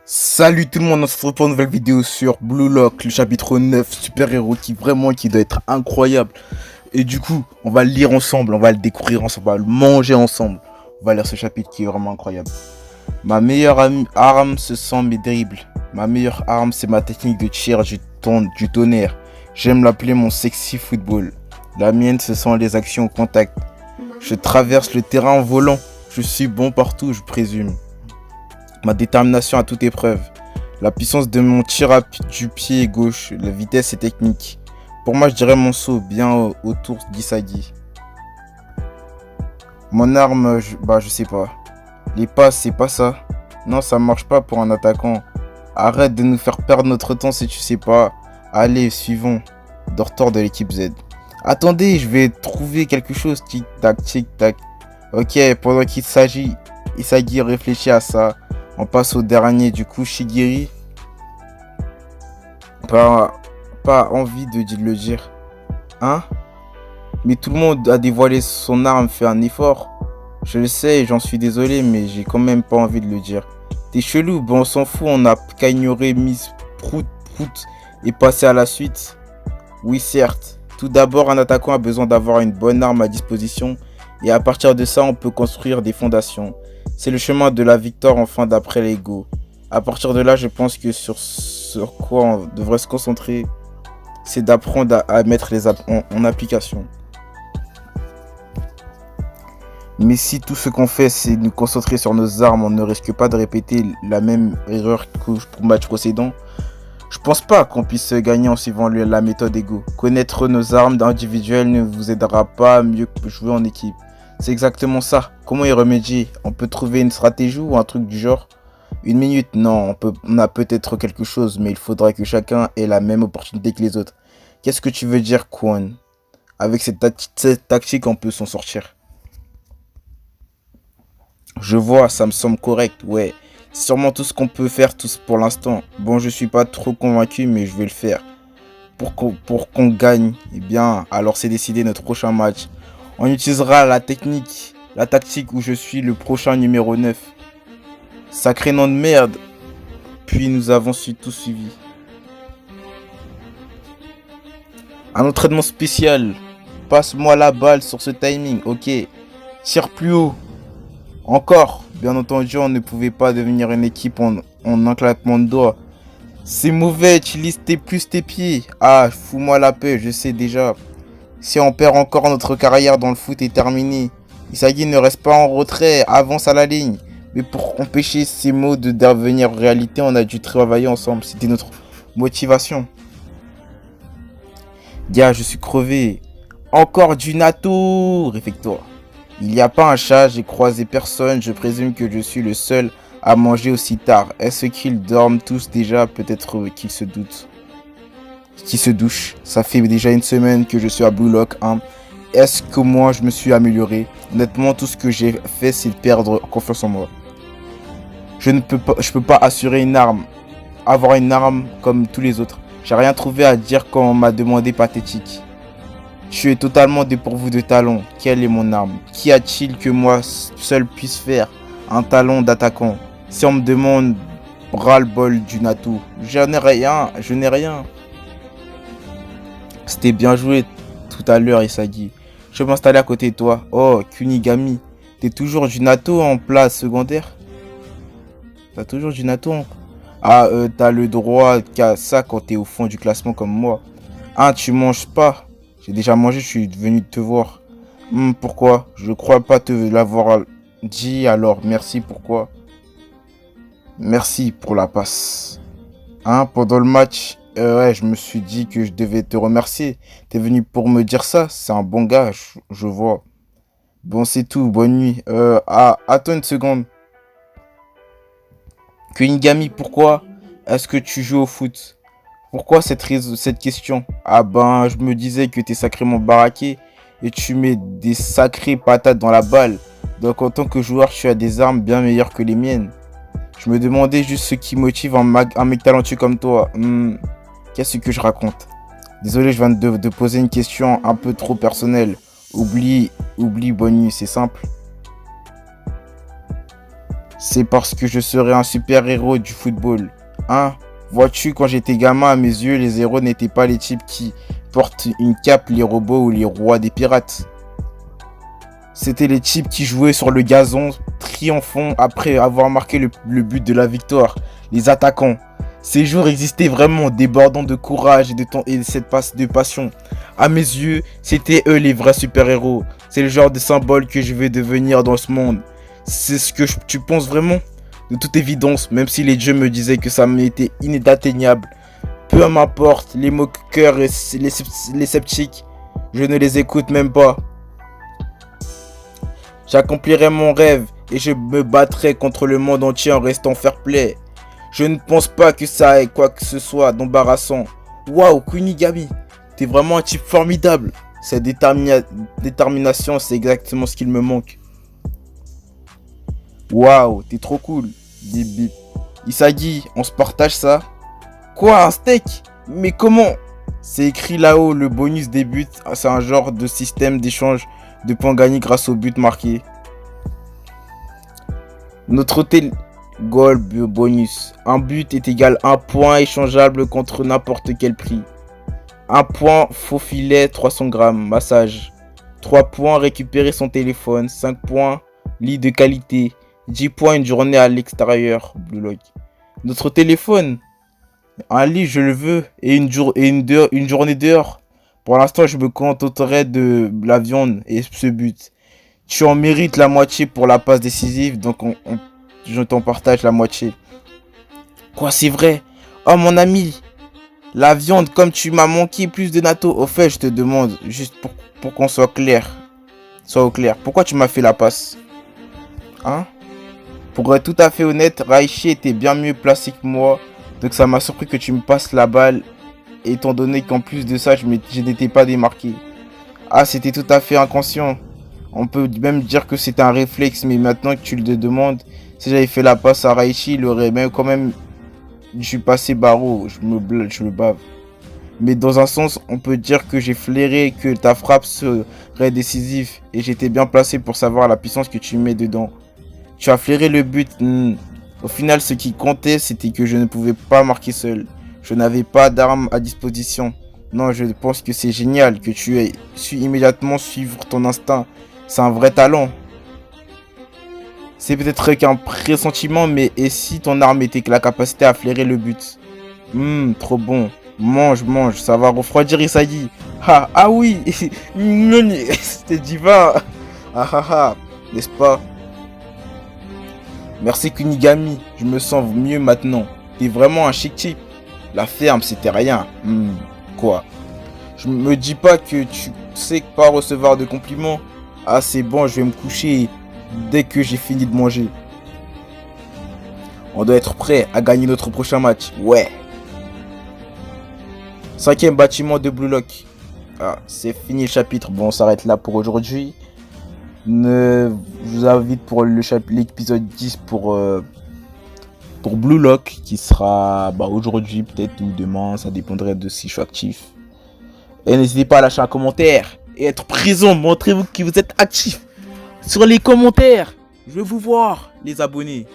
Salut tout le monde, on se retrouve pour une nouvelle vidéo sur Blue Lock, le chapitre 9, super-héros qui doit être incroyable. Et du coup, on va le lire ensemble, on va le découvrir ensemble, on va le manger ensemble. On va lire ce chapitre qui est vraiment incroyable. Ma meilleure arme, ce sont mes dribbles. Ma meilleure arme, c'est ma technique de tir du tonnerre. J'aime l'appeler mon sexy football. La mienne, ce sont les actions au contact. Je traverse le terrain en volant. Je suis bon partout, je présume. Ma détermination à toute épreuve. La puissance de mon tir du pied gauche. La vitesse et technique. Pour moi, je dirais mon saut bien autour d'Isagi. Mon arme, je sais pas. Les passes, c'est pas ça. Non, ça marche pas pour un attaquant. Arrête de nous faire perdre notre temps si tu sais pas. Allez, suivons. Dortoir de l'équipe Z. Attendez, je vais trouver quelque chose. Tic tac, tic tac. Ok, pendant qu'il s'agit, Isagi réfléchit à ça. On passe au dernier, du coup, Shigiri. Pas envie de le dire. Hein? Mais tout le monde a dévoilé son arme, fait un effort. Je le sais et j'en suis désolé, mais j'ai quand même pas envie de le dire. T'es chelou, bon on s'en fout, on a qu'à ignorer Miss Prout et passer à la suite. Oui certes, tout d'abord un attaquant a besoin d'avoir une bonne arme à disposition et à partir de ça on peut construire des fondations. C'est le chemin de la victoire enfin d'après l'ego. À partir de là je pense que sur quoi on devrait se concentrer, c'est d'apprendre à mettre en application. Mais si tout ce qu'on fait c'est nous concentrer sur nos armes, on ne risque pas de répéter la même erreur que pour le match précédent. Je pense pas qu'on puisse gagner en suivant la méthode Ego. Connaître nos armes individuelles ne vous aidera pas à mieux jouer en équipe. C'est exactement ça. Comment y remédier? On peut trouver une stratégie ou un truc du genre? Une minute? Non, on a peut-être quelque chose, mais il faudrait que chacun ait la même opportunité que les autres. Qu'est-ce que tu veux dire, Kwon? Avec cette tactique, on peut s'en sortir. Je vois, ça me semble correct, ouais. C'est sûrement tout ce qu'on peut faire tous pour l'instant. Bon, je suis pas trop convaincu, mais je vais le faire. Pour qu'on gagne, eh bien, alors c'est décidé notre prochain match. On utilisera la tactique où je suis le prochain numéro 9. Sacré nom de merde. Puis nous avons tous suivi. Un entraînement spécial. Passe-moi la balle sur ce timing, ok. Tire plus haut. Encore, bien entendu, on ne pouvait pas devenir une équipe en un claquement de doigts. C'est mauvais, utilise tes pieds. Ah, fous-moi la paix, je sais déjà. Si on perd encore, notre carrière dans le foot est terminée. Isagi ne reste pas en retrait, avance à la ligne. Mais pour empêcher ces mots de devenir réalité, on a dû travailler ensemble. C'était notre motivation. Gars, je suis crevé. Encore du natto, réfectoire. Il n'y a pas un chat, j'ai croisé personne, je présume que je suis le seul à manger aussi tard. Est-ce qu'ils dorment tous déjà? Peut-être qu'ils se doutent. Qui se douchent. Ça fait déjà une semaine que je suis à Blue Lock 1. Est-ce que moi je me suis amélioré? Honnêtement, tout ce que j'ai fait, c'est perdre confiance en moi. Je peux pas assurer une arme. Avoir une arme comme tous les autres. J'ai rien trouvé à dire quand on m'a demandé pathétique. Tu es totalement dépourvu de talent. Quelle est mon arme? Qu'y a-t-il que moi seul puisse faire? Un talent d'attaquant. Si on me demande ras-le-bol du Nato, je n'ai rien. C'était bien joué tout à l'heure, Isagi. Je vais m'installer à côté de toi. Oh, Kunigami. T'es toujours du Nato en place secondaire? T'as toujours du Nato en... Ah, t'as le droit qu'à ça quand t'es au fond du classement comme moi. Ah, tu manges pas? J'ai déjà mangé, je suis venu te voir. Pourquoi? Je crois pas te l'avoir dit, alors merci, pourquoi? Merci pour la passe. Hein, pendant le match, ouais, je me suis dit que je devais te remercier. T'es venu pour me dire ça, c'est un bon gars, je vois. Bon, c'est tout, bonne nuit. Attends une seconde. Kunigami, pourquoi est-ce que tu joues au foot? Pourquoi cette question? Ah ben, je me disais que t'es sacrément baraqué et tu mets des sacrées patates dans la balle. Donc en tant que joueur, tu as des armes bien meilleures que les miennes. Je me demandais juste ce qui motive un mec talentueux comme toi. Qu'est-ce que je raconte? Désolé, je viens de poser une question un peu trop personnelle. Oublie, bonne nuit, c'est simple. C'est parce que je serai un super-héros du football. Hein? Vois-tu, quand j'étais gamin, à mes yeux, les héros n'étaient pas les types qui portent une cape, les robots ou les rois des pirates. C'était les types qui jouaient sur le gazon, triomphant après avoir marqué le but de la victoire. Les attaquants. Ces jours existaient vraiment, débordant de courage et de cette de passion. À mes yeux, c'était eux les vrais super-héros. C'est le genre de symbole que je vais devenir dans ce monde. C'est ce que tu penses vraiment? De toute évidence, même si les dieux me disaient que ça m'était inatteignable. Peu m'importe, les moqueurs et les sceptiques, je ne les écoute même pas. J'accomplirai mon rêve et je me battrai contre le monde entier en restant fair-play. Je ne pense pas que ça ait quoi que ce soit d'embarrassant. Waouh, Kunigami, t'es vraiment un type formidable. Cette détermination, c'est exactement ce qu'il me manque. Waouh, t'es trop cool. Bip bip. Isagi, on se partage ça? Quoi, un steak? Mais comment? C'est écrit là-haut, le bonus des buts. C'est un genre de système d'échange de points gagnés grâce aux buts marqués. Notre hôtel goal bonus. Un but est égal à un point échangeable contre n'importe quel prix. Un point faux filet 300 grammes. Massage. 3 points récupérer son téléphone. 5 points lit de qualité. 10 points une journée à l'extérieur. Blue Lock. Notre téléphone. Un lit je le veux. Et une journée dehors. Pour l'instant je me contenterai de la viande et ce but. Tu en mérites la moitié pour la passe décisive. Donc je t'en partage la moitié. Quoi, c'est vrai? Oh mon ami, la viande, comme tu m'as manqué plus de natto. Au fait, je te demande, juste pour qu'on soit clair. Sois au clair. Pourquoi tu m'as fait la passe? Hein? Pour être tout à fait honnête, Raichi était bien mieux placé que moi. Donc ça m'a surpris que tu me passes la balle. Étant donné qu'en plus de ça, je n'étais pas démarqué. Ah, c'était tout à fait inconscient. On peut même dire que c'était un réflexe, mais maintenant que tu le demandes, si j'avais fait la passe à Raichi, il aurait même quand même dû passer barreau. Je me bave. Mais dans un sens, on peut dire que j'ai flairé que ta frappe serait décisive et j'étais bien placé pour savoir la puissance que tu mets dedans. Tu as flairé le but. Au final, ce qui comptait, c'était que je ne pouvais pas marquer seul. Je n'avais pas d'armes à disposition. Non, je pense que c'est génial que tu aies su immédiatement suivre ton instinct. C'est un vrai talent. C'est peut-être qu'un pressentiment, mais et si ton arme était que la capacité à flairer le but? Trop bon. Mange, mange, ça va refroidir Isagi. Ah oui, c'était divin. N'est-ce pas? Merci Kunigami, je me sens mieux maintenant. T'es vraiment un chic type. La ferme, c'était rien. Quoi? Je me dis pas que tu sais pas recevoir de compliments. Ah, c'est bon, je vais me coucher dès que j'ai fini de manger. On doit être prêt à gagner notre prochain match. Ouais. 5e bâtiment de Blue Lock. Ah, c'est fini le chapitre. Bon, on s'arrête là pour aujourd'hui. Je vous invite pour l'épisode 10 pour Blue Lock qui sera aujourd'hui peut-être ou demain. Ça dépendrait de si je suis actif. Et n'hésitez pas à lâcher un commentaire et être présent. Montrez-vous que vous êtes actif sur les commentaires. Je veux vous voir, les abonnés.